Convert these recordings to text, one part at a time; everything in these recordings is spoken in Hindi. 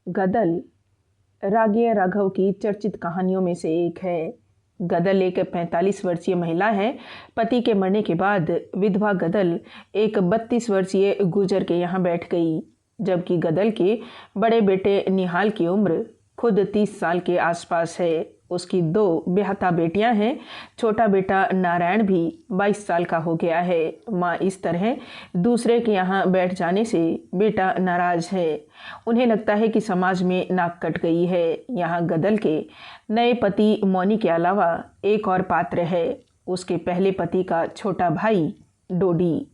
गदल रागिया राघव की चर्चित कहानियों में से एक है। गदल एक 45 वर्षीय महिला है। पति के मरने के बाद विधवा गदल एक 32 वर्षीय गुजर के यहाँ बैठ गई, जबकि गदल के बड़े बेटे निहाल की उम्र खुद 30 साल के आसपास है। उसकी 2 बेहता बेटियां हैं। छोटा बेटा नारायण भी 22 साल का हो गया है। माँ इस तरह दूसरे के यहाँ बैठ जाने से बेटा नाराज है। उन्हें लगता है कि समाज में नाक कट गई है। यहाँ गदल के नए पति मौनी के अलावा एक और पात्र है, उसके पहले पति का छोटा भाई डोडी।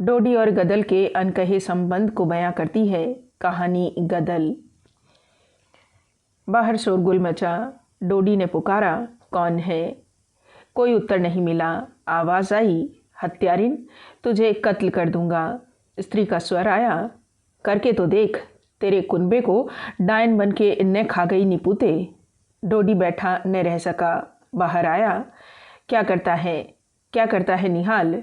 डोडी और गदल के अनकहे संबंध को बयां करती है कहानी गदल। बाहर शोरगुल मचा। डोडी ने पुकारा, कौन है? कोई उत्तर नहीं मिला। आवाज़ आई, हत्यारिन, तुझे कत्ल कर दूंगा। स्त्री का स्वर आया, करके तो देख, तेरे कुनबे को डायन बन के न खा गई निपुते। डोडी बैठा न रह सका, बाहर आया। क्या करता है, क्या करता है निहाल?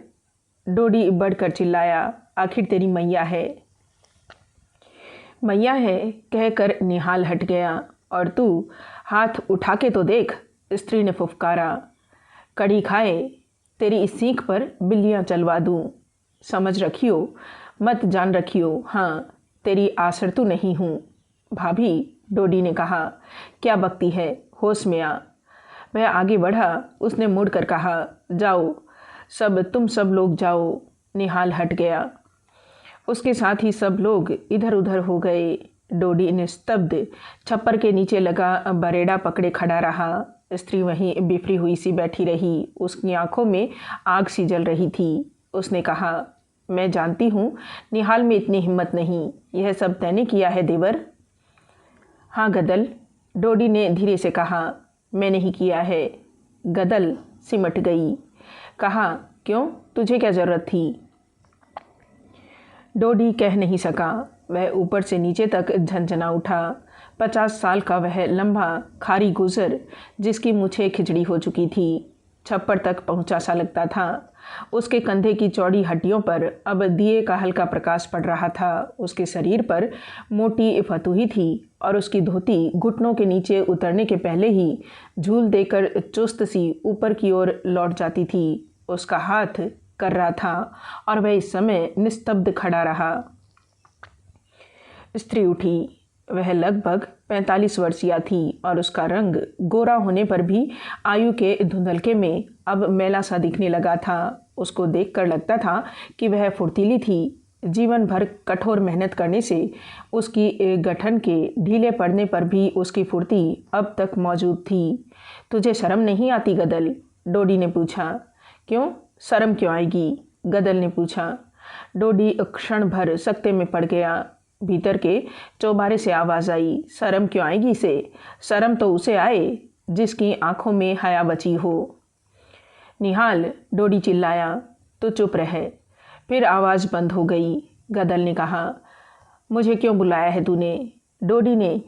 डोडी बढ़कर चिल्लाया, आखिर तेरी मैया है। मैया है कहकर निहाल हट गया। और तू हाथ उठा के तो देख, स्त्री ने फुफकारा। कड़ी खाए, तेरी इस सीख पर बिल्लियाँ चलवा दूँ। समझ रखियो, मत जान रखियो। हाँ, तेरी आसरतू नहीं हूँ। भाभी, डोडी ने कहा, क्या बकती है, होश में आ। वह आगे बढ़ा। उसने मुड़कर कहा, जाओ तुम सब लोग जाओ। निहाल हट गया। उसके साथ ही सब लोग इधर उधर हो गए। डोडी निस्तब्ध छप्पर के नीचे लगा बरेड़ा पकड़े खड़ा रहा। स्त्री वहीं बिफरी हुई सी बैठी रही। उसकी आंखों में आग सी जल रही थी। उसने कहा, मैं जानती हूँ निहाल में इतनी हिम्मत नहीं। यह सब तैने किया है देवर? हाँ गदल, डोडी ने धीरे से कहा, मैं नहीं किया है। गदल सिमट गई। कहा, क्यों, तुझे क्या ज़रूरत थी? डोडी कह नहीं सका। वह ऊपर से नीचे तक झंझना उठा। 50 साल का वह लंबा खारी गुजर, जिसकी मूछें खिचड़ी हो चुकी थी, छप्पर तक पहुंचा सा लगता था। उसके कंधे की चौड़ी हड्डियों पर अब दिए का हल्का प्रकाश पड़ रहा था। उसके शरीर पर मोटी फतूही थी और उसकी धोती घुटनों के नीचे उतरने के पहले ही झूल देकर चुस्त सी ऊपर की ओर लौट जाती थी। उसका हाथ कर रहा था और वह इस समय निस्तब्ध खड़ा रहा। स्त्री उठी। वह लगभग 45 वर्षीय थी और उसका रंग गोरा होने पर भी आयु के धुंधलके में अब मैला सा दिखने लगा था। उसको देखकर लगता था कि वह फुर्तीली थी। जीवन भर कठोर मेहनत करने से उसकी गठन के ढीले पड़ने पर भी उसकी फुर्ती अब तक मौजूद थी। तुझे शर्म नहीं आती गदल? डोडी ने पूछा। क्यों, शर्म क्यों आएगी? गदल ने पूछा। डोडी क्षण भर सकते में पड़ गया। भीतर के चौबारे से आवाज़ आई, शर्म क्यों आएगी इसे? शर्म तो उसे आए जिसकी आंखों में हया बची हो। निहाल, डोडी चिल्लाया। तो चुप रहे। फिर आवाज़ बंद हो गई। गदल ने कहा, मुझे क्यों बुलाया है तूने? डोडी ने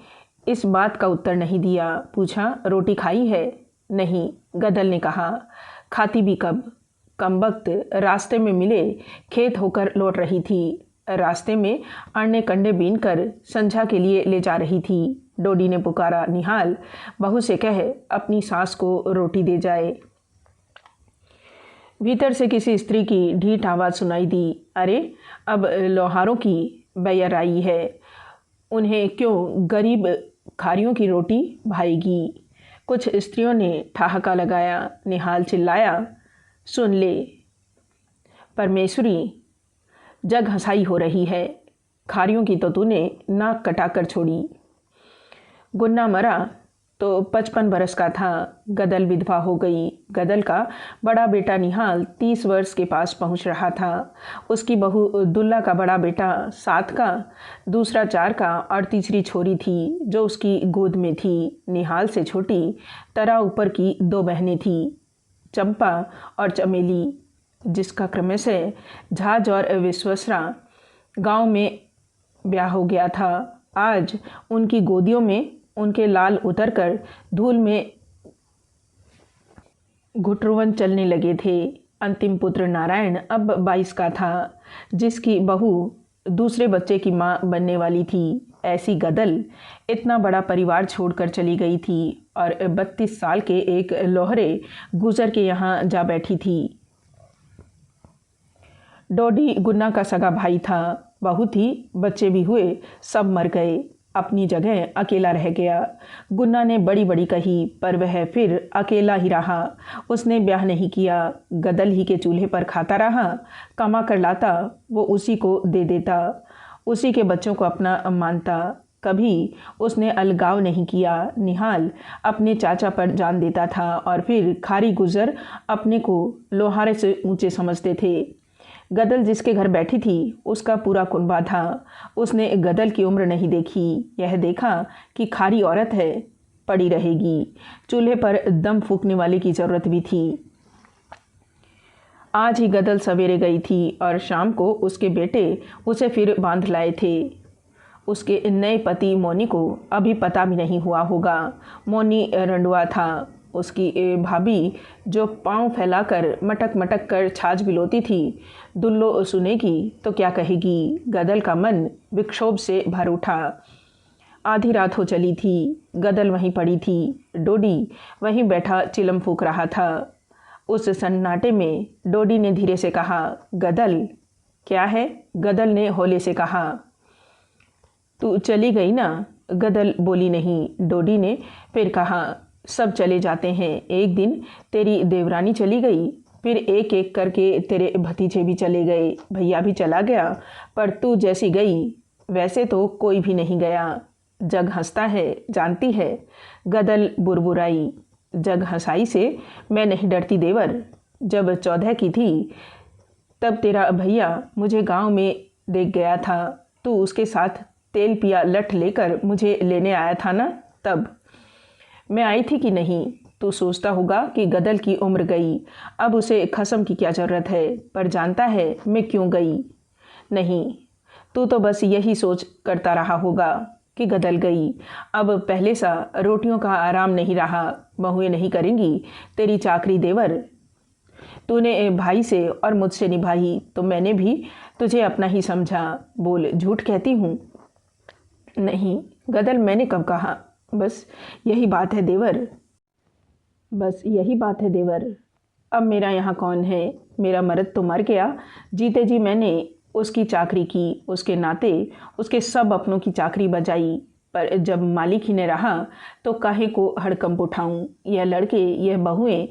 इस बात का उत्तर नहीं दिया। पूछा, रोटी खाई है? नहीं। गदल ने कहा, खाती भी कब? कमबख्त रास्ते में मिले, खेत होकर लौट रही थी। रास्ते में अन्य कंडे बीन कर संझा के लिए ले जा रही थी। डोडी ने पुकारा, निहाल, बहू से कह अपनी सास को रोटी दे जाए। भीतर से किसी स्त्री की ढीठ आवाज़ सुनाई दी, अरे अब लोहारों की बैयर आई है, उन्हें क्यों गरीब खारियों की रोटी भाएगी? कुछ स्त्रियों ने ठहाका लगाया। निहाल चिल्लाया, सुन ले परमेश्वरी, जग हंसाई हो रही है। खारियों की तो तूने नाक कटाकर छोड़ी। गुन्ना मरा तो 55 बरस का था। गदल विधवा हो गई। गदल का बड़ा बेटा निहाल 30 वर्ष के पास पहुंच रहा था। उसकी बहू दुल्ला का बड़ा बेटा 7 का, दूसरा 4 का और तीसरी छोरी थी जो उसकी गोद में थी। निहाल से छोटी तरा ऊपर की 2 बहनें थीं, चंपा और चमेली, जिसका क्रमशः झाज और विश्वसरा गांव में ब्याह हो गया था। आज उनकी गोदियों में उनके लाल उतरकर धूल में घुटरुवन चलने लगे थे। अंतिम पुत्र नारायण अब 22 का था, जिसकी बहू दूसरे बच्चे की मां बनने वाली थी। ऐसी गदल इतना बड़ा परिवार छोड़कर चली गई थी और 32 साल के एक लोहरे गुजर के यहाँ जा बैठी थी। डोडी गुन्ना का सगा भाई था, बहू थी, बच्चे भी हुए, सब मर गए। अपनी जगह अकेला रह गया। गुन्ना ने बड़ी बड़ी कही, पर वह फिर अकेला ही रहा। उसने ब्याह नहीं किया, गदल ही के चूल्हे पर खाता रहा। कमा कर लाता वो उसी को दे देता, उसी के बच्चों को अपना मानता। कभी उसने अलगाव नहीं किया। निहाल अपने चाचा पर जान देता था और फिर खारी गुजर अपने को लोहारे से ऊंचे समझते थे। गदल जिसके घर बैठी थी उसका पूरा कुनबा था। उसने गदल की उम्र नहीं देखी, यह देखा कि खारी औरत है, पड़ी रहेगी। चूल्हे पर दम फूकने वाले की ज़रूरत भी थी। आज ही गदल सवेरे गई थी और शाम को उसके बेटे उसे फिर बांध लाए थे। उसके नए पति मोनी को अभी पता भी नहीं हुआ होगा। मोनी रंडुआ था। उसकी भाभी जो पांव फैलाकर मटक मटक कर छाछ बिलोती थी, दुल्लो सुनेगी तो क्या कहेगी। गदल का मन विक्षोभ से भर उठा। आधी रात हो चली थी। गदल वहीं पड़ी थी। डोडी वहीं बैठा चिलम फूंक रहा था। उस सन्नाटे में डोडी ने धीरे से कहा, गदल। क्या है? गदल ने हौले से कहा। तू चली गई ना? गदल बोली नहीं। डोडी ने फिर कहा, सब चले जाते हैं। एक दिन तेरी देवरानी चली गई, फिर एक एक करके तेरे भतीजे भी चले गए, भैया भी चला गया, पर तू जैसी गई वैसे तो कोई भी नहीं गया। जग हंसता है, जानती है? गदल बुरबुराई। जग हंसाई से मैं नहीं डरती देवर। जब 14 की थी तब तेरा भैया मुझे गांव में देख गया था। तू उसके साथ तेल पिया लठ लेकर मुझे लेने आया था ना? तब मैं आई थी कि नहीं? तू सोचता होगा कि गदल की उम्र गई, अब उसे खसम की क्या ज़रूरत है, पर जानता है मैं क्यों गई? नहीं, तू तो बस यही सोच करता रहा होगा कि गदल गई। अब पहले सा रोटियों का आराम नहीं रहा। बहुएं नहीं करेंगी तेरी चाकरी देवर। तूने भाई से और मुझसे निभाई तो मैंने भी तुझे अपना ही समझा। बोल, झूठ कहती हूँ? नहीं गदल, मैंने कब कहा? बस यही बात है देवर, बस यही बात है देवर। अब मेरा यहाँ कौन है? मेरा मर्द तो मर गया। जीते जी मैंने उसकी चाकरी की, उसके नाते उसके सब अपनों की चाकरी बजाई, पर जब मालिक ही ने रहा तो काहे को हड़कंप उठाऊं? यह लड़के, यह बहुएं,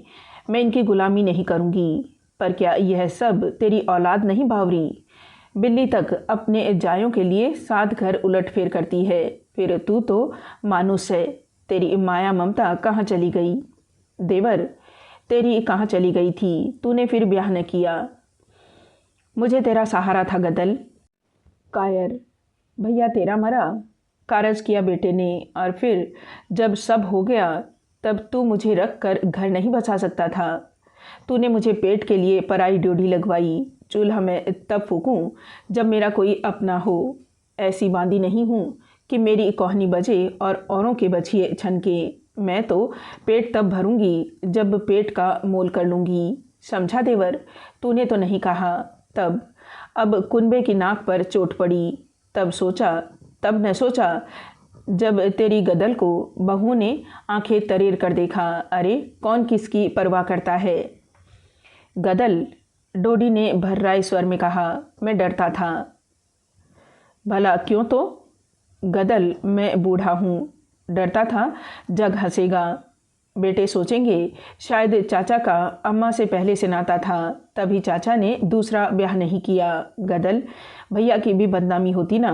मैं इनकी गुलामी नहीं करूँगी। पर क्या यह सब तेरी औलाद नहीं बावरी? बिल्ली तक अपने जायों के लिए 7 घर उलट फेर करती है, फिर तू तो मानुस है। तेरी माया ममता कहाँ चली गई? देवर, तेरी कहाँ चली गई थी? तूने फिर ब्याह न किया। मुझे तेरा सहारा था गदल। कायर, भैया तेरा मरा, कारज किया बेटे ने, और फिर जब सब हो गया तब तू मुझे रख कर घर नहीं बसा सकता था। तूने मुझे पेट के लिए पराई ड्योढ़ी लगवाई। चूल्हा मैं तब फूकूं जब मेरा कोई अपना हो। ऐसी बांदी नहीं हूँ कि मेरी कोहनी बजे और औरों के बछिए छनके। मैं तो पेट तब भरूंगी जब पेट का मोल कर लूँगी। समझा देवर? तूने तो नहीं कहा तब। अब कुनबे की नाक पर चोट पड़ी। तब न सोचा जब तेरी गदल को बहू ने आंखें तरेर कर देखा। अरे कौन किसकी परवाह करता है? गदल, डोडी ने भर्राए स्वर में कहा। मैं डरता था। भला क्यों? तो गदल, मैं बूढ़ा हूँ, डरता था जग हंसेगा। बेटे सोचेंगे शायद चाचा का अम्मा से पहले से नाता था, तभी चाचा ने दूसरा ब्याह नहीं किया। गदल, भैया की भी बदनामी होती ना।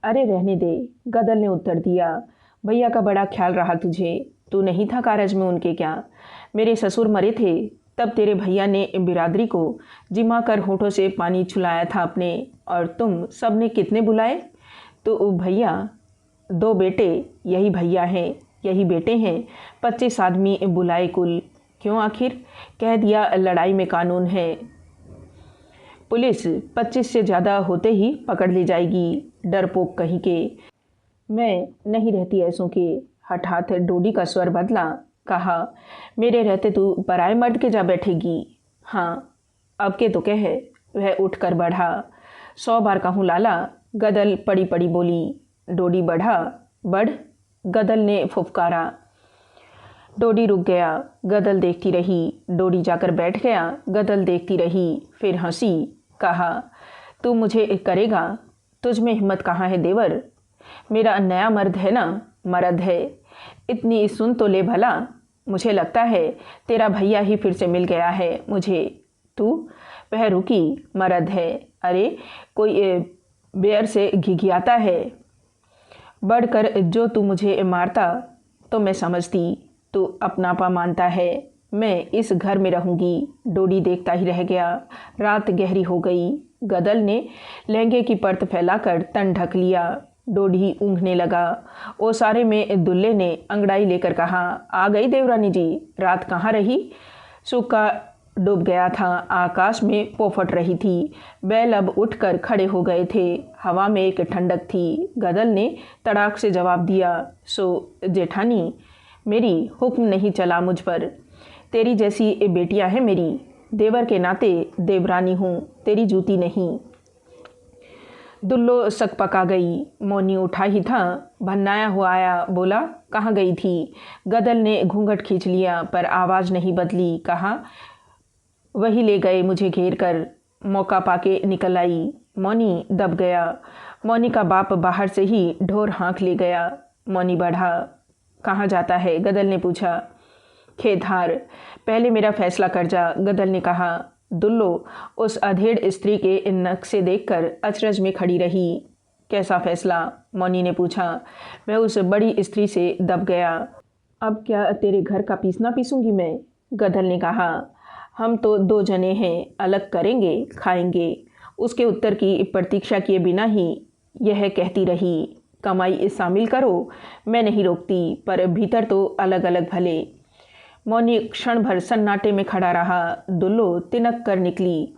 अरे रहने दे, गदल ने उत्तर दिया। भैया का बड़ा ख्याल रहा तुझे। तू नहीं था कारज में उनके क्या? मेरे ससुर मरे थे तब तेरे भैया ने बिरादरी को जिमा कर होठों से पानी छुलाया था अपने, और तुम सब ने कितने बुलाए? तो भैया, 2 बेटे, यही भैया हैं, यही बेटे हैं। 25 आदमी बुलाए कुल। क्यों आखिर? कह दिया लड़ाई में कानून है। पुलिस 25 से ज़्यादा होते ही पकड़ ले जाएगी। डरपोक कहीं के। मैं नहीं रहती ऐसों के। हठात डोडी का स्वर बदला। कहा, मेरे रहते तू पराए मर्द के जा बैठेगी? हाँ, अब के तो कह। वह उठ कर बढ़ा। 100 बार कहूँ लाला, गदल पड़ी पड़ी बोली। डोडी बढ़ा। बढ़, गदल ने फुफकारा। डोडी रुक गया। गदल देखती रही। डोडी जाकर बैठ गया। गदल देखती रही, फिर हंसी। कहा, तू मुझे करेगा? तुझ में हिम्मत कहाँ है देवर? मेरा नया मर्द है ना? मर्द है, इतनी सुन तो ले भला। मुझे लगता है तेरा भैया ही फिर से मिल गया है मुझे। तू? वह रुकी। मर्द है? अरे कोई बेर से घिघियाता है। बढ़कर जो तू मुझे मारता तो मैं समझती तू अपनापा मानता है। मैं इस घर में रहूँगी। डोडी देखता ही रह गया। रात गहरी हो गई। गदल ने लहंगे की परत फैलाकर तन ढक लिया। डोडी ऊँघने लगा। ओसारे में दुल्ले ने अंगड़ाई लेकर कहा, आ गई देवरानी जी, रात कहाँ रही? सूखा डूब गया था। आकाश में पोफट रही थी। बैल अब उठकर खड़े हो गए थे। हवा में एक ठंडक थी। गदल ने तड़ाक से जवाब दिया, सो जेठानी, मेरी हुक्म नहीं चला मुझ पर। तेरी जैसी बेटियां हैं मेरी। देवर के नाते देवरानी हूँ, तेरी जूती नहीं। दुल्लो सक पका गई। मौनी उठा ही था, भन्नाया हुआ आया। बोला, कहाँ गई थी? गदल ने घूंघट खींच लिया पर आवाज़ नहीं बदली। कहा, वही ले गए मुझे घेर कर। मौका पाके निकल आई। मौनी दब गया। मौनी का बाप बाहर से ही ढोर हाँक ले गया। मौनी बढ़ा। कहाँ जाता है? गदल ने पूछा। खेतहार। पहले मेरा फैसला कर जा, गदल ने कहा। दुल्लो उस अधेड़ स्त्री के नक्शे देखकर अचरज में खड़ी रही। कैसा फैसला? मौनी ने पूछा। मैं उस बड़ी स्त्री से दब गया। अब क्या तेरे घर का पीसना पीसूंगी मैं? गदल ने कहा। हम तो दो जने हैं, अलग करेंगे, खाएंगे। उसके उत्तर की प्रतीक्षा किए बिना ही यह कहती रही, कमाई शामिल करो। मैं नहीं रोकती, पर भीतर तो अलग अलग भले। मौनी क्षण भर सन्नाटे में खड़ा रहा। दुल्लो तिनक कर निकली।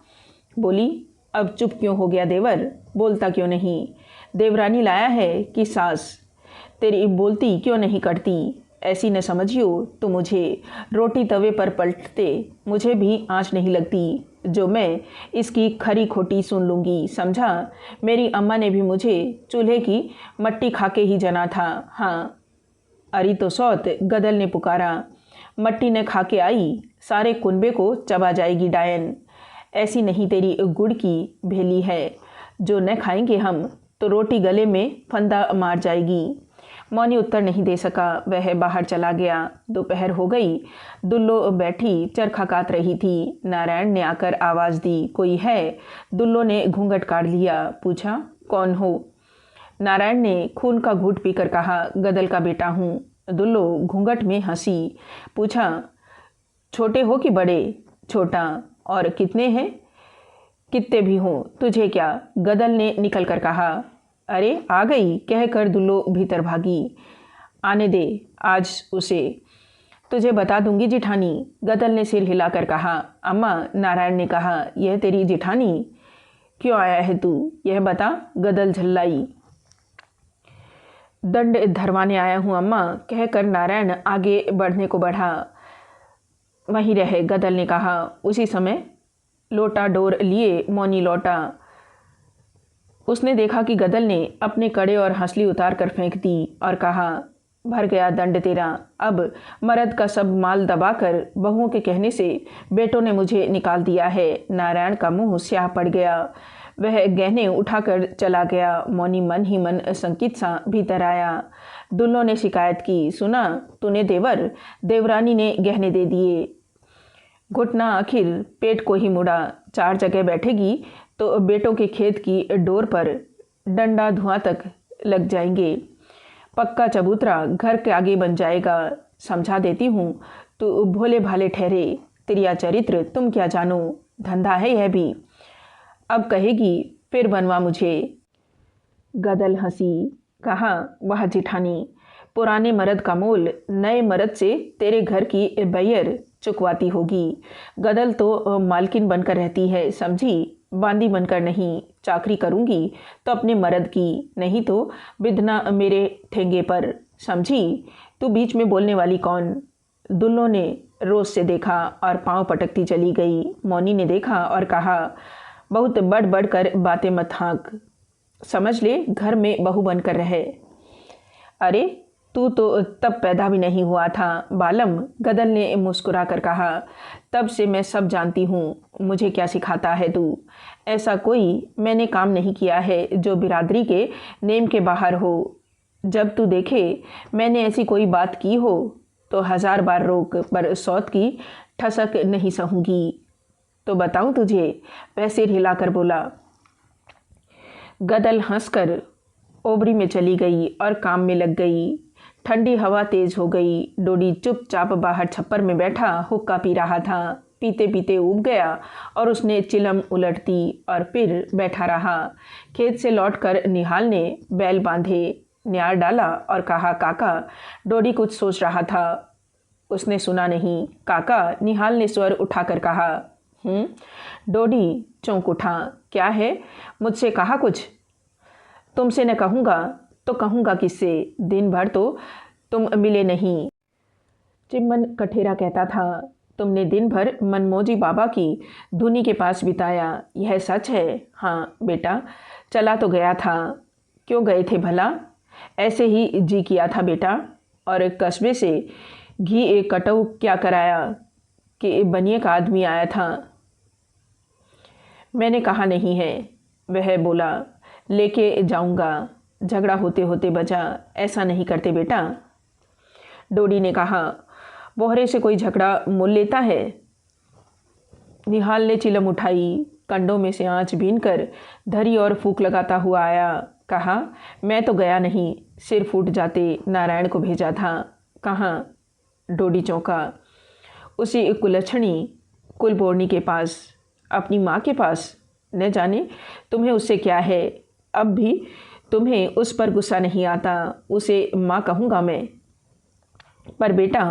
बोली, अब चुप क्यों हो गया देवर? बोलता क्यों नहीं? देवरानी लाया है कि सास? तेरी बोलती क्यों नहीं कटती? ऐसी न समझियो तो मुझे। रोटी तवे पर पलटते मुझे भी आँच नहीं लगती, जो मैं इसकी खरी खोटी सुन लूँगी, समझा? मेरी अम्मा ने भी मुझे चूल्हे की मट्टी खाके ही जना था। हाँ, अरी तो सौत, गदल ने पुकारा। मट्टी ने खा के आई, सारे कुनबे को चबा जाएगी डायन। ऐसी नहीं तेरी गुड़ की भेली है, जो न खाएंगे हम तो रोटी गले में फंदा मार जाएगी। मौनी उत्तर नहीं दे सका। वह बाहर चला गया। दोपहर हो गई। दुल्लो बैठी चरखा काट रही थी। नारायण ने आकर आवाज़ दी, कोई है? दुल्लो ने घूंघट काट लिया। पूछा, कौन हो? नारायण ने खून का घूंट पीकर कहा, गदल का बेटा हूँ। दुल्लो घूंघट में हंसी। पूछा, छोटे हो कि बड़े? छोटा। और कितने हैं? कितने भी हों, तुझे क्या? गदल ने निकल कर कहा। अरे आ गई, कहकर दुल्लो भीतर भागी। आने दे आज उसे, तुझे बता दूंगी जिठानी, गदल ने सिर हिलाकर कहा। अम्मा, नारायण ने कहा, यह तेरी जिठानी? क्यों आया है तू, यह बता, गदल झल्लाई। दंड धरवाने आया हूँ अम्मा, कहकर नारायण आगे बढ़ने को बढ़ा। वहीं रहे, गदल ने कहा। उसी समय लोटा डोर लिए मौनी लौटा। उसने देखा कि गदल ने अपने कड़े और हंसली उतार कर फेंक दी और कहा, भर गया दंड तेरा। अब मर्द का सब माल दबाकर बहुओं के कहने से बेटों ने मुझे निकाल दिया है। नारायण का मुंह स्याह पड़ गया। वह गहने उठाकर चला गया। मौनी मन ही मन संकित सा भीतर आया। दुल्लो ने शिकायत की, सुना तूने देवर, देवरानी ने गहने दे दिए। घुटना आखिर पेट को ही मुड़ा। 4 जगह बैठेगी तो बेटों के खेत की डोर पर डंडा धुआं तक लग जाएंगे। पक्का चबूतरा घर के आगे बन जाएगा। समझा देती हूँ, तू भोले भाले ठहरे। तेरिया चरित्र तुम क्या जानो, धंधा है यह भी। अब कहेगी फिर बनवा मुझे। गदल हंसी। कहा, वाह जिठानी, पुराने मर्द का मोल नए मर्द से तेरे घर की बैयर चुकवाती होगी। गदल तो मालकिन बनकर रहती है, समझी, बांदी बनकर नहीं। चाकरी करूँगी तो अपने मर्द की, नहीं तो बिधना मेरे ठेंगे पर, समझी। तू बीच में बोलने वाली कौन? दुल्लो ने रोज से देखा और पाँव पटकती चली गई। मौनी ने देखा और कहा, बहुत बढ़ बढ़ कर बातें मत हाँक। समझ ले घर में बहू बनकर रहे। अरे तू तो तब पैदा भी नहीं हुआ था बालम, गदल ने मुस्कुरा कर कहा। तब से मैं सब जानती हूँ, मुझे क्या सिखाता है तू। ऐसा कोई मैंने काम नहीं किया है जो बिरादरी के नेम के बाहर हो। जब तू देखे मैंने ऐसी कोई बात की हो तो 1000 बार रोक, पर सौत की ठसक नहीं सहूँगी। तो बताऊँ तुझे, वह सिर हिलाकर बोला। गदल हंसकर ओबरी में चली गई और काम में लग गई। ठंडी हवा तेज हो गई। डोडी चुपचाप बाहर छप्पर में बैठा हुक्का पी रहा था। पीते पीते ऊब गया और उसने चिलम उलट दी और फिर बैठा रहा। खेत से लौटकर निहाल ने बैल बांधे, न्यार डाला और कहा, काका। डोडी कुछ सोच रहा था, उसने सुना नहीं। काका, निहाल ने स्वर उठाकर कहा। डोडी चौंक उठा। क्या है, मुझसे कहा कुछ? तुमसे न कहूँगा तो कहूँगा किससे? दिन भर तो तुम मिले नहीं। चिम्मन कठेरा कहता था, तुमने दिन भर मनमोजी बाबा की धुनी के पास बिताया, यह सच है? हाँ बेटा, चला तो गया था। क्यों गए थे भला? ऐसे ही जी किया था बेटा। और कस्बे से घी एक कटऊ क्या कराया कि बनिए का आदमी आया था। मैंने कहा नहीं है, वह बोला। लेके जाऊंगा। झगड़ा होते होते बचा। ऐसा नहीं करते बेटा। डोडी ने कहा। बोहरे से कोई झगड़ा मोल लेता है? निहाल ने चिलम उठाई, कंडों में से आँच बीनकर धरी और फूंक लगाता हुआ आया। कहा, मैं तो गया नहीं, सिर फूट जाते नारायण को भेजा था। कहाँ? डोडी चौंका। उसी कुलच्छणी कुलबोर्णी के पास, अपनी माँ के पास। न जाने तुम्हें उससे क्या है, अब भी तुम्हें उस पर गुस्सा नहीं आता। उसे माँ कहूँगा मैं। पर बेटा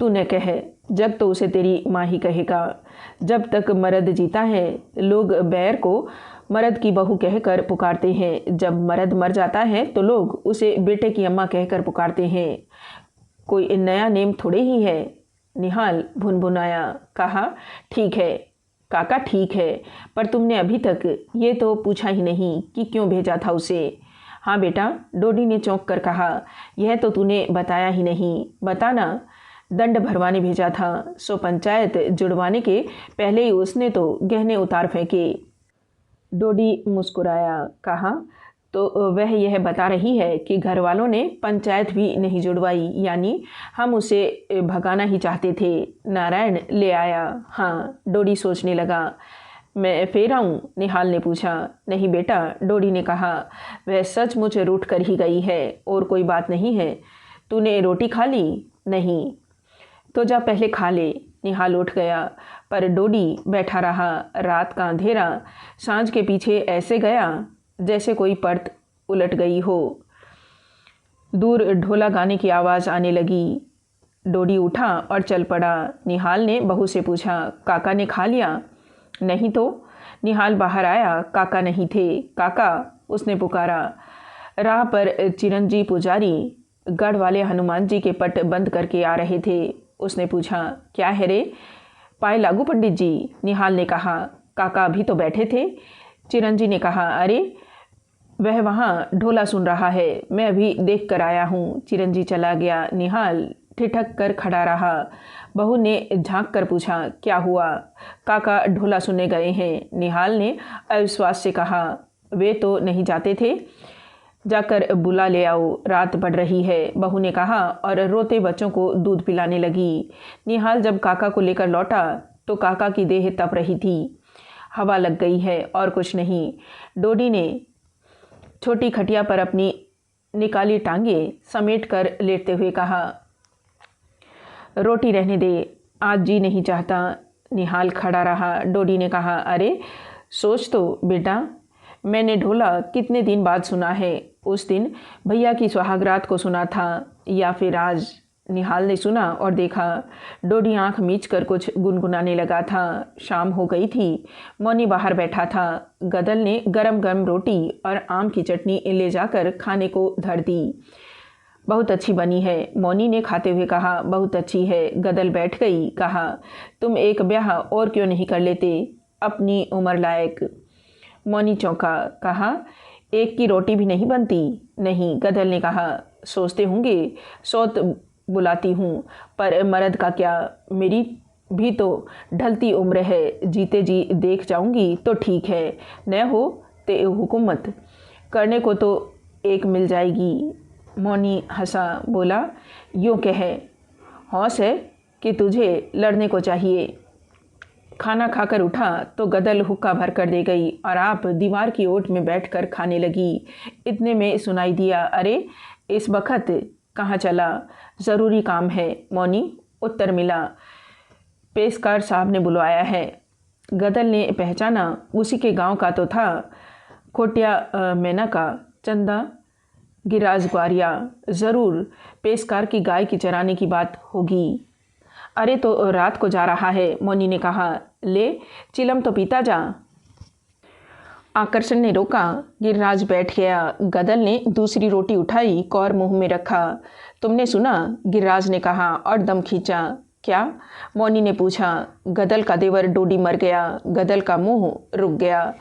तू न कह, जग तो उसे तेरी माँ ही कहेगा। जब तक मर्द जीता है लोग बैर को मर्द की बहू कहकर पुकारते हैं। जब मर्द मर जाता है तो लोग उसे बेटे की अम्मा कहकर पुकारते हैं। कोई नया नेम थोड़े ही है। निहाल भुनभुनाया। कहा, ठीक है काका, ठीक है, पर तुमने अभी तक ये तो पूछा ही नहीं कि क्यों भेजा था उसे। हाँ बेटा, डोडी ने चौंक कर कहा। यह तो तूने बताया ही नहीं। बताना। दंड भरवाने भेजा था, सो पंचायत जुड़वाने के पहले ही उसने तो गहने उतार फेंके। डोडी मुस्कुराया। कहा, तो वह यह बता रही है कि घर वालों ने पंचायत भी नहीं जुड़वाई, यानी हम उसे भगाना ही चाहते थे। नारायण ले आया। हाँ, डोडी सोचने लगा। मैं फेर आऊँ? निहाल ने पूछा। नहीं बेटा, डोडी ने कहा। वह सचमुच रूठ कर ही गई है, और कोई बात नहीं है। तूने रोटी खा ली? नहीं। तो जा पहले खा ले। निहाल उठ गया, पर डोडी बैठा रहा। रात का अंधेरा सांझ के पीछे ऐसे गया जैसे कोई परत उलट गई हो। दूर ढोला गाने की आवाज़ आने लगी। डोडी उठा और चल पड़ा। निहाल ने बहू से पूछा, काका ने खा लिया? नहीं तो। निहाल बाहर आया। काका नहीं थे। काका, उसने पुकारा। राह पर चिरंजी पुजारी गढ़ वाले हनुमान जी के पट बंद करके आ रहे थे। उसने पूछा, क्या है रे? पाए लागू पंडित जी? निहाल ने कहा। काका अभी तो बैठे थे। चिरंजी ने कहा, अरे वह वहाँ ढोला सुन रहा है, मैं अभी देख कर आया हूँ। चिरंजी चला गया। निहाल ठिठक कर खड़ा रहा। बहू ने झांक कर पूछा, क्या हुआ? काका ढोला सुनने गए हैं। निहाल ने अविश्वास से कहा। वे तो नहीं जाते थे? जाकर बुला ले आओ, रात बढ़ रही है, बहू ने कहा और रोते बच्चों को दूध पिलाने लगी। निहाल जब काका को लेकर लौटा तो काका की देह तप रही थी। हवा लग गई है और कुछ नहीं। डोडी ने छोटी खटिया पर अपनी निकाली टांगे समेट कर लेटते हुए कहा, रोटी रहने दे, आज जी नहीं चाहता। निहाल खड़ा रहा। डोडी ने कहा, अरे सोच तो बेटा, मैंने ढोला कितने दिन बाद सुना है। उस दिन भैया की सुहागरात को सुना था, या फिर आज? निहाल ने सुना और देखा। डोडी आंख मीच कर कुछ गुनगुनाने लगा था। शाम हो गई थी। मौनी बाहर बैठा था। गदल ने गरम गरम रोटी और आम की चटनी ले जाकर खाने को धर दी। बहुत अच्छी बनी है, मौनी ने खाते हुए कहा। बहुत अच्छी है। गदल बैठ गई। कहा, तुम एक ब्याह और क्यों नहीं कर लेते, अपनी उम्र लायक? मौनी चौंका। कहा, एक की रोटी भी नहीं बनती? नहीं, गदल ने कहा। सोचते होंगे सौत बुलाती हूँ, पर मर्द का क्या, मेरी भी तो ढलती उम्र है, जीते जी देख जाऊंगी तो ठीक है, न हो ते हुकूमत करने को तो एक मिल जाएगी। मौनी हंसा, बोला, यूँ कहे हौस है कि तुझे लड़ने को चाहिए। खाना खाकर उठा तो गदल हुक्का भर कर दे गई और आप दीवार की ओट में बैठकर खाने लगी। इतने में सुनाई दिया, अरे इस वक्त कहाँ चला? ज़रूरी काम है मौनी, उत्तर मिला। पेशकार साहब ने बुलवाया है। गदल ने पहचाना, उसी के गांव का तो था, खोटिया मैना का चंदा गिराज ग्वारिया। ज़रूर पेशकार की गाय की चराने की बात होगी। अरे तो रात को जा रहा है, मौनी ने कहा। ले चिलम तो पीता जा। आकर्षण ने रोका। गिरिराज बैठ गया। गदल ने दूसरी रोटी उठाई, कौर मुंह में रखा। तुमने सुना? गिरिराज ने कहा और दम खींचा। क्या? मौनी ने पूछा। गदल का देवर डोडी मर गया। गदल का मुंह रुक गया।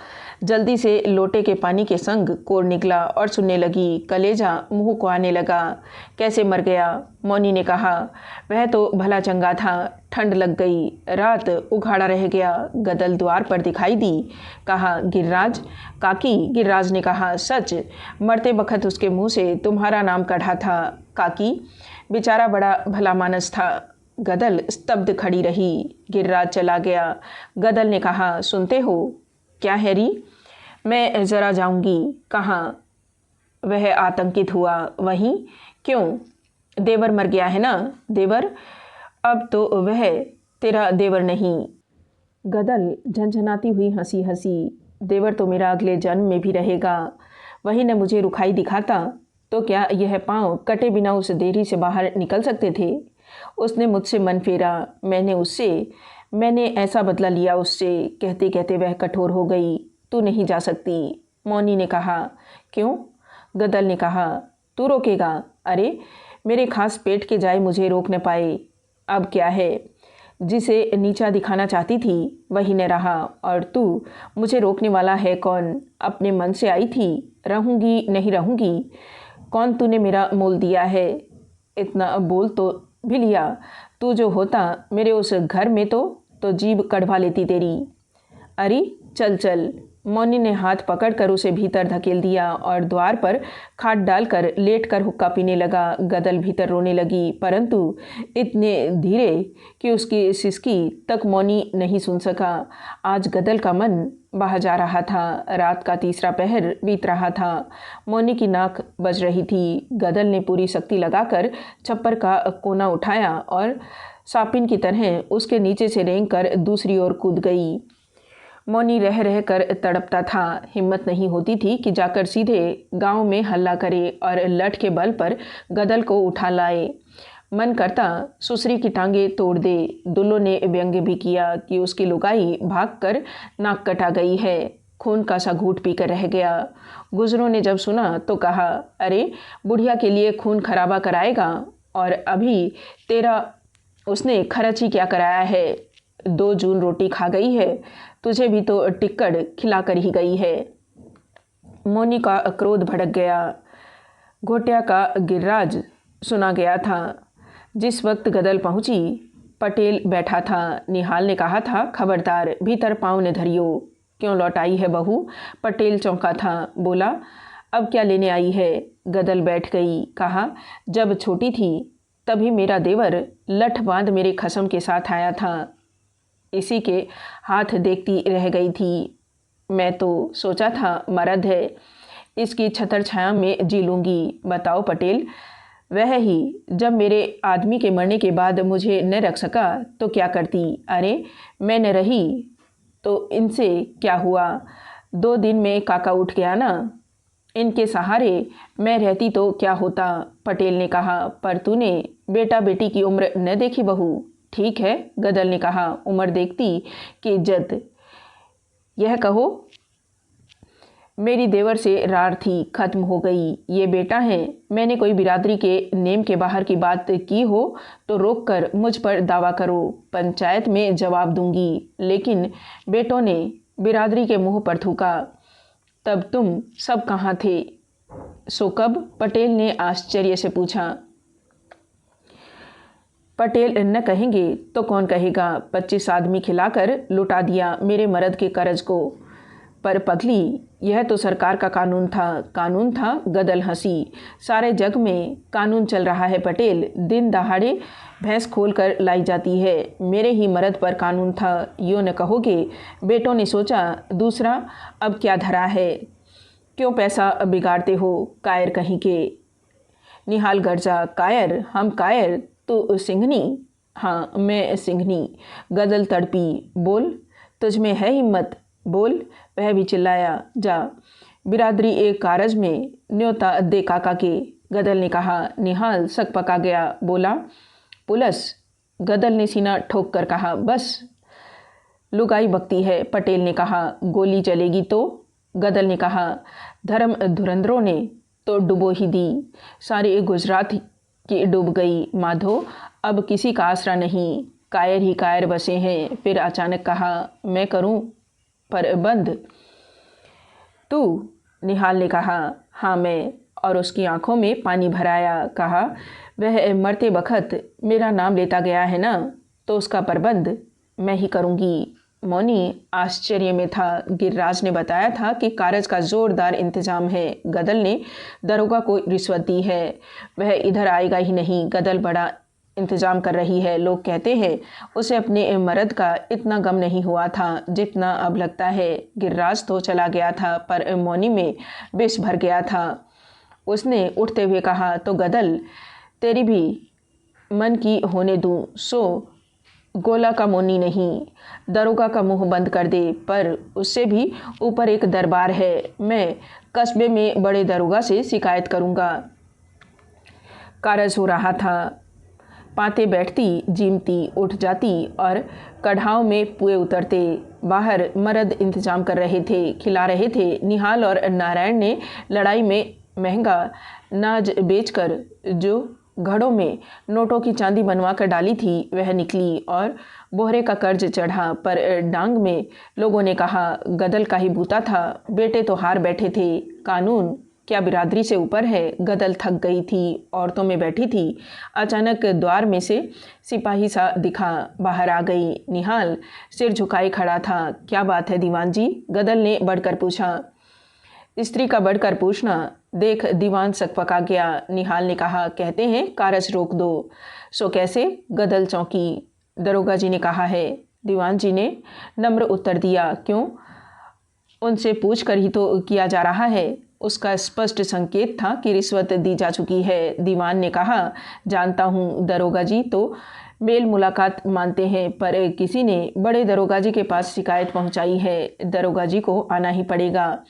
जल्दी से लोटे के पानी के संग कोर निकला और सुनने लगी। कलेजा मुंह को आने लगा। कैसे मर गया? मौनी ने कहा। वह तो भला चंगा था, ठंड लग गई, रात उघाड़ा रह गया। गदल द्वार पर दिखाई दी। कहा, गिरिराज काकी। गिरिराज ने कहा, सच? मरते वक्त उसके मुंह से तुम्हारा नाम कढ़ा था काकी। बेचारा बड़ा भला मानस था। गदल स्तब्ध खड़ी रही। गिरिराज चला गया। गदल ने कहा, सुनते हो? क्या हैरी? मैं ज़रा जाऊंगी। कहाँ? वह आतंकित हुआ। वहीं? क्यों? देवर मर गया है ना? देवर? अब तो वह तेरा देवर नहीं। गदल झंझनाती हुई हंसी हंसी। देवर तो मेरा अगले जन्म में भी रहेगा। वही न मुझे रुखाई दिखाता तो क्या यह पांव कटे बिना उस देरी से बाहर निकल सकते थे? उसने मुझसे मन फेरा, मैंने ऐसा बदला लिया उससे। कहते कहते वह कठोर हो गई। तू नहीं जा सकती, मौनी ने कहा। क्यों? गदल ने कहा। तू रोकेगा? अरे मेरे खास पेट के जाए मुझे रोक न पाए। अब क्या है? जिसे नीचा दिखाना चाहती थी वही न रहा, और तू मुझे रोकने वाला है कौन? अपने मन से आई थी, रहूँगी नहीं रहूँगी। कौन तूने मेरा मोल दिया है? इतना बोल तो भी लिया। तू जो होता मेरे उस घर में तो जीभ कड़वा लेती तेरी। अरे चल चल। मौनी ने हाथ पकड़कर उसे भीतर धकेल दिया और द्वार पर खाट डालकर लेटकर हुक्का पीने लगा। गदल भीतर रोने लगी, परंतु इतने धीरे कि उसकी सिसकी तक मौनी नहीं सुन सका। आज गदल का मन बहा जा रहा था। रात का तीसरा पहर बीत रहा था। मौनी की नाक बज रही थी। गदल ने पूरी शक्ति लगाकर छप्पर का कोना उठाया और सापिन की तरह उसके नीचे से रेंग कर दूसरी ओर कूद गई। मौनी रह रह कर तड़पता था। हिम्मत नहीं होती थी कि जाकर सीधे गांव में हल्ला करे और लठ के बल पर गदल को उठा लाए। मन करता सुसरी की टांगे तोड़ दे। दुल्लो ने व्यंग्य भी किया कि उसकी लुगाई भागकर नाक कटा गई है, खून का सा घूंट पीकर रह गया। गुजरों ने जब सुना तो कहा, अरे बुढ़िया के लिए खून खराबा कराएगा, और अभी तेरा उसने खर्ची क्या कराया है? 2 जून रोटी खा गई है, तुझे भी तो टिक्कड़ खिला कर ही गई है। मौनी का क्रोध भड़क गया। घोटिया का गिरिराज सुना गया था। जिस वक्त गदल पहुंची, पटेल बैठा था। निहाल ने कहा था, खबरदार भीतर पाँव न धरियो। क्यों लौटाई है बहू? पटेल चौंका था। बोला, अब क्या लेने आई है? गदल बैठ गई। कहा, जब छोटी थी तभी मेरा देवर लठ बांध मेरे खसम के साथ आया था। इसी के हाथ देखती रह गई थी। मैं तो सोचा था मर्द है, इसकी छतर छाया में जी लूँगी। बताओ पटेल, वह ही जब मेरे आदमी के मरने के बाद मुझे न रख सका तो क्या करती? अरे मैं न रही तो इनसे क्या हुआ? 2 दिन में काका उठ गया ना। इनके सहारे मैं रहती तो क्या होता? पटेल ने कहा, पर तूने बेटा बेटी की उम्र न देखी बहू। ठीक है, गदल ने कहा, उम्र देखती कि इज्जत। यह कहो, मेरी देवर से रार थी, खत्म हो गई। ये बेटा है। मैंने कोई बिरादरी के नेम के बाहर की बात की हो तो रोक कर मुझ पर दावा करो, पंचायत में जवाब दूंगी। लेकिन बेटों ने बिरादरी के मुंह पर थूका। तब तुम सब कहाँ थे? सो कब? पटेल ने आश्चर्य से पूछा। पटेल न कहेंगे तो कौन कहेगा? 25 आदमी खिलाकर लुटा दिया मेरे मर्द के कर्ज को। पर पगली, यह तो सरकार का कानून था। कानून था? गदल हंसी। सारे जग में कानून चल रहा है पटेल। दिन दहाड़े भैंस खोल कर लाई जाती है। मेरे ही मर्द पर कानून था, यूँ न कहोगे? बेटों ने सोचा। दूसरा अब क्या धरा है? क्यों पैसा बिगाड़ते हो कायर कहीं के? निहाल गर्जा। कायर? हम कायर? तो सिंघनी? हाँ, मैं सिंघनी। गदल तड़पी। बोल, तुझमें है हिम्मत? बोल। वह भी चिल्लाया। जा बिरादरी एक कारज में न्योता दे काका के। गदल ने कहा। निहाल सक पका गया। बोला, पुलस? गदल ने सीना ठोक कर कहा। बस लुगाई बकती है। पटेल ने कहा। गोली चलेगी तो? गदल ने कहा। धर्म धुरंधरों ने तो डुबो ही दी। सारी गुजरात की डूब गई माधो। अब किसी का आसरा नहीं। कायर ही कायर बसे हैं। फिर अचानक कहा, मैं करूं पर बंद? तू? निहाल ने कहा। हाँ मैं। और उसकी आंखों में पानी भराया। कहा, वह मरते बखत मेरा नाम लेता गया है ना, तो उसका प्रबंध मैं ही करूँगी। मौनी आश्चर्य में था। गिरिराज ने बताया था कि कारज का जोरदार इंतजाम है। गदल ने दरोगा को रिश्वत दी है। वह इधर आएगा ही नहीं। गदल बड़ा इंतजाम कर रही है। लोग कहते हैं उसे अपने मर्द का इतना गम नहीं हुआ था जितना अब लगता है। गिरिराज तो चला गया था पर मौनी में विष भर गया था। उसने उठते हुए कहा, तो गदल तेरी भी मन की होने दूँ सो गोला का मोनी नहीं, दरोगा का मुंह बंद कर दे। पर उससे भी ऊपर एक दरबार है। मैं कस्बे में बड़े दरोगा से शिकायत करूँगा। कारज हो रहा था। पाते बैठती, जीमती उठ जाती और कढ़ाव में पुए उतरते। बाहर मर्द इंतजाम कर रहे थे, खिला रहे थे। निहाल और नारायण ने लड़ाई में महंगा नाज बेचकर जो घड़ों में नोटों की चांदी बनवा कर डाली थी वह निकली और बोहरे का कर्ज चढ़ा। पर डांग में लोगों ने कहा, गदल का ही बूता था। बेटे तो हार बैठे थे। कानून क्या बिरादरी से ऊपर है? गदल थक गई थी, औरतों में बैठी थी। अचानक द्वार में से सिपाही सा दिखा, बाहर आ गई। निहाल सिर झुकाए खड़ा था। क्या बात है दीवान जी? गदल ने बढ़कर पूछा। स्त्री का बढ़कर पूछना देख दीवान सकपका गया। निहाल ने कहा, कहते हैं कारज रोक दो। सो कैसे? गदल चौंकी। दरोगा जी ने कहा है। दीवान जी ने नम्र उत्तर दिया। क्यों? उनसे पूछ कर ही तो किया जा रहा है। उसका स्पष्ट संकेत था कि रिश्वत दी जा चुकी है। दीवान ने कहा, जानता हूँ दरोगा जी तो मेल मुलाकात मानते हैं, पर किसी ने बड़े दरोगा जी के पास शिकायत पहुँचाई है। दरोगा जी को आना ही पड़ेगा।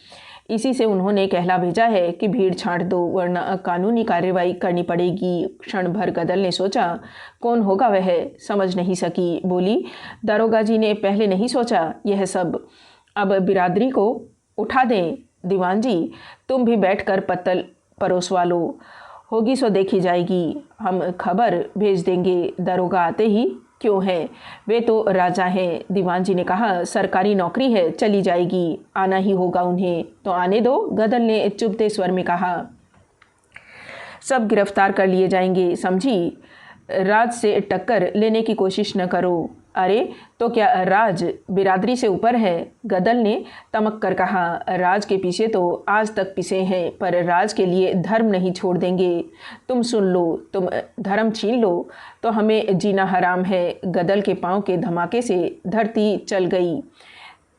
इसी से उन्होंने कहला भेजा है कि भीड़ छांट दो वरना कानूनी कार्रवाई करनी पड़ेगी। क्षण भर गदल ने सोचा, कौन होगा वह? समझ नहीं सकी। बोली, दरोगा जी ने पहले नहीं सोचा यह सब? अब बिरादरी को उठा दें। दीवान जी, तुम भी बैठकर पत्तल परोसवा लो। होगी सो देखी जाएगी। हम खबर भेज देंगे दरोगा आते ही। क्यों है? वे तो राजा हैं। दीवान जी ने कहा, सरकारी नौकरी है, चली जाएगी। आना ही होगा उन्हें। तो आने दो। गदल ने चुभते स्वर में कहा। सब गिरफ्तार कर लिए जाएंगे, समझी? राज से टक्कर लेने की कोशिश न करो। अरे तो क्या राज बिरादरी से ऊपर है? गदल ने तमक कर कहा। राज के पीछे तो आज तक पिसे हैं, पर राज के लिए धर्म नहीं छोड़ देंगे। तुम सुन लो, तुम धर्म छीन लो तो हमें जीना हराम है। गदल के पांव के धमाके से धरती चल गई।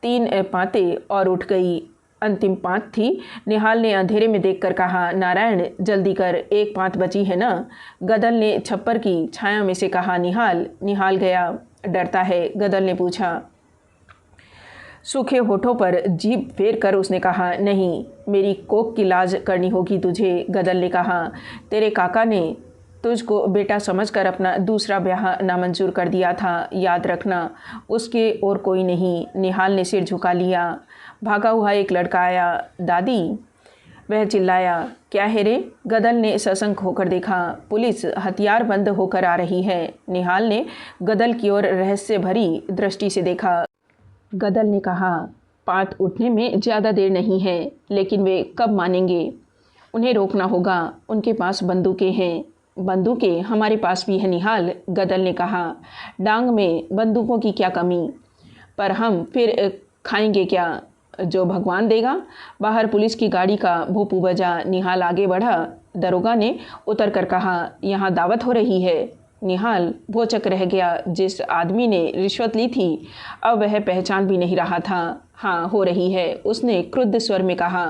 3 पाते और उठ गई। अंतिम पांत थी। निहाल ने अंधेरे में देखकर कहा, नारायण जल्दी कर, 1 पांत बची है ना? गदल ने छप्पर की छाया में से कहा। निहाल? निहाल गया। डरता है? गदल ने पूछा। सूखे होठों पर जीभ फेर कर उसने कहा, नहीं, मेरी कोख की लाज करनी होगी तुझे। गदल ने कहा, तेरे काका ने तुझको बेटा समझकर अपना दूसरा ब्याह नामंजूर कर दिया था, याद रखना। उसके और कोई नहीं। निहाल ने सिर झुका लिया। भागा हुआ एक लड़का आया। दादी? वह चिल्लाया। क्या है रे? गदल ने सशंक होकर देखा। पुलिस हथियार बंद होकर आ रही है। निहाल ने गदल की ओर रहस्य भरी दृष्टि से देखा। गदल ने कहा, पात उठने में ज़्यादा देर नहीं है, लेकिन वे कब मानेंगे? उन्हें रोकना होगा। उनके पास बंदूकें हैं। बंदूकें हमारे पास भी है निहाल, गदल ने कहा। डांग में बंदूकों की क्या कमी? पर हम फिर खाएंगे क्या? जो भगवान देगा। बाहर पुलिस की गाड़ी का भोंपू बजा। निहाल आगे बढ़ा। दरोगा ने उतर कर कहा, यहाँ दावत हो रही है। निहाल भौचक रह गया। जिस आदमी ने रिश्वत ली थी अब वह पहचान भी नहीं रहा था। हाँ, हो रही है, उसने क्रुद्ध स्वर में कहा।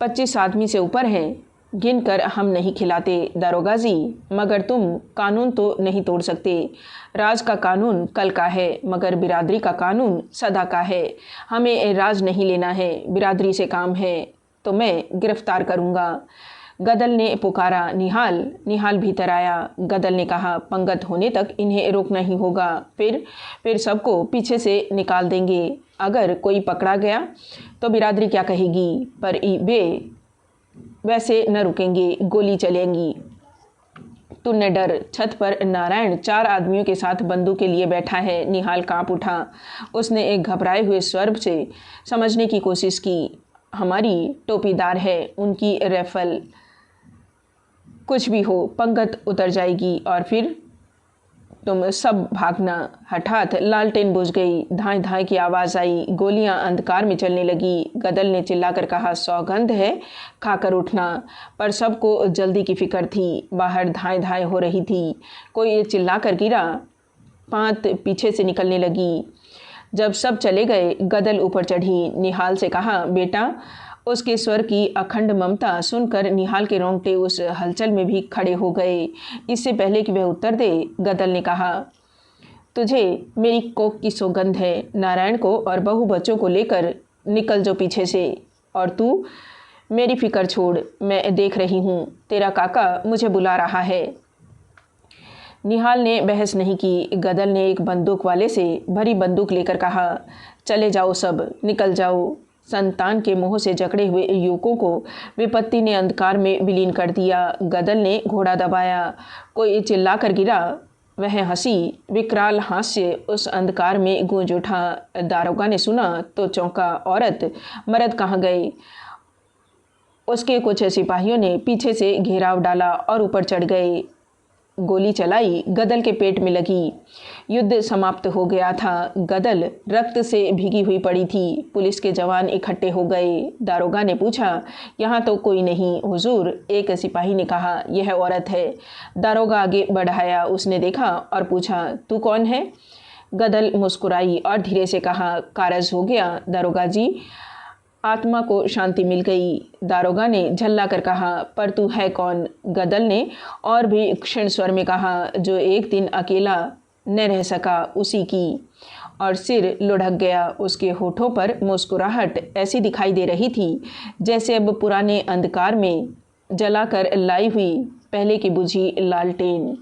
25 आदमी से ऊपर हैं, गिन कर हम नहीं खिलाते दारोगा जी, मगर तुम कानून तो नहीं तोड़ सकते। राज का कानून कल का है, मगर बिरादरी का कानून सदा का है। हमें राज नहीं लेना है, बिरादरी से काम है, तो मैं गिरफ्तार करूँगा। गदल ने पुकारा, निहाल। निहाल भीतर आया। गदल ने कहा, पंगत होने तक इन्हें रोकना ही होगा, फिर सबको पीछे से निकाल देंगे। अगर कोई पकड़ा गया तो बिरादरी क्या कहेगी? पर वे वैसे न रुकेंगे, गोली चलेंगी। तू न डर। छत पर नारायण 4 आदमियों के साथ बंदूक के लिए बैठा है। निहाल कांप उठा। उसने एक घबराए हुए स्वर से समझने की कोशिश की। हमारी टोपीदार है, उनकी राइफल। कुछ भी हो, पंगत उतर जाएगी और फिर तुम सब भागना। हठात लालटेन बुझ गई। धाए धाए की आवाज़ आई। गोलियां अंधकार में चलने लगी। गदल ने चिल्लाकर कहा, सौगंध है खाकर उठना। पर सबको जल्दी की फिक्र थी। बाहर धाए धाए हो रही थी। कोई चिल्लाकर गिरा। पांत पीछे से निकलने लगी। जब सब चले गए, गदल ऊपर चढ़ी। निहाल से कहा, बेटा। उसके स्वर की अखंड ममता सुनकर निहाल के रोंगटे उस हलचल में भी खड़े हो गए। इससे पहले कि वह उत्तर दे, गदल ने कहा, तुझे मेरी कोक की सौगंध है। नारायण को और बहू बच्चों को लेकर निकल जो पीछे से। और तू मेरी फिक्र छोड़, मैं देख रही हूँ, तेरा काका मुझे बुला रहा है। निहाल ने बहस नहीं की। गदल ने एक बंदूक वाले से भरी बंदूक लेकर कहा, चले जाओ सब, निकल जाओ। संतान के मोह से जकड़े हुए युवकों को विपत्ति ने अंधकार में विलीन कर दिया। गदल ने घोड़ा दबाया। कोई चिल्ला कर गिरा। वह हंसी, विकराल हास्य उस अंधकार में गूंज उठा। दारोगा ने सुना तो चौंका। औरत मर्द कहाँ गए? उसके कुछ सिपाहियों ने पीछे से घेराव डाला और ऊपर चढ़ गए। गोली चलाई। गदल के पेट में लगी। युद्ध समाप्त हो गया था। गदल रक्त से भीगी हुई पड़ी थी। पुलिस के जवान इकट्ठे हो गए। दारोगा ने पूछा, यहाँ तो कोई नहीं हुजूर। एक सिपाही ने कहा, यह औरत है। दारोगा आगे बढ़ाया। उसने देखा और पूछा, तू कौन है? गदल मुस्कुराई और धीरे से कहा, कारज हो गया दारोगा जी, आत्मा को शांति मिल गई। दारोगा ने झल्ला कर कहा, पर तू है कौन? गदल ने और भी क्षीण स्वर में कहा, जो एक दिन अकेला न रह सका, उसी की। और सिर लुढ़क गया। उसके होठों पर मुस्कुराहट ऐसी दिखाई दे रही थी जैसे अब पुराने अंधकार में जलाकर लाई हुई पहले की बुझी लालटेन।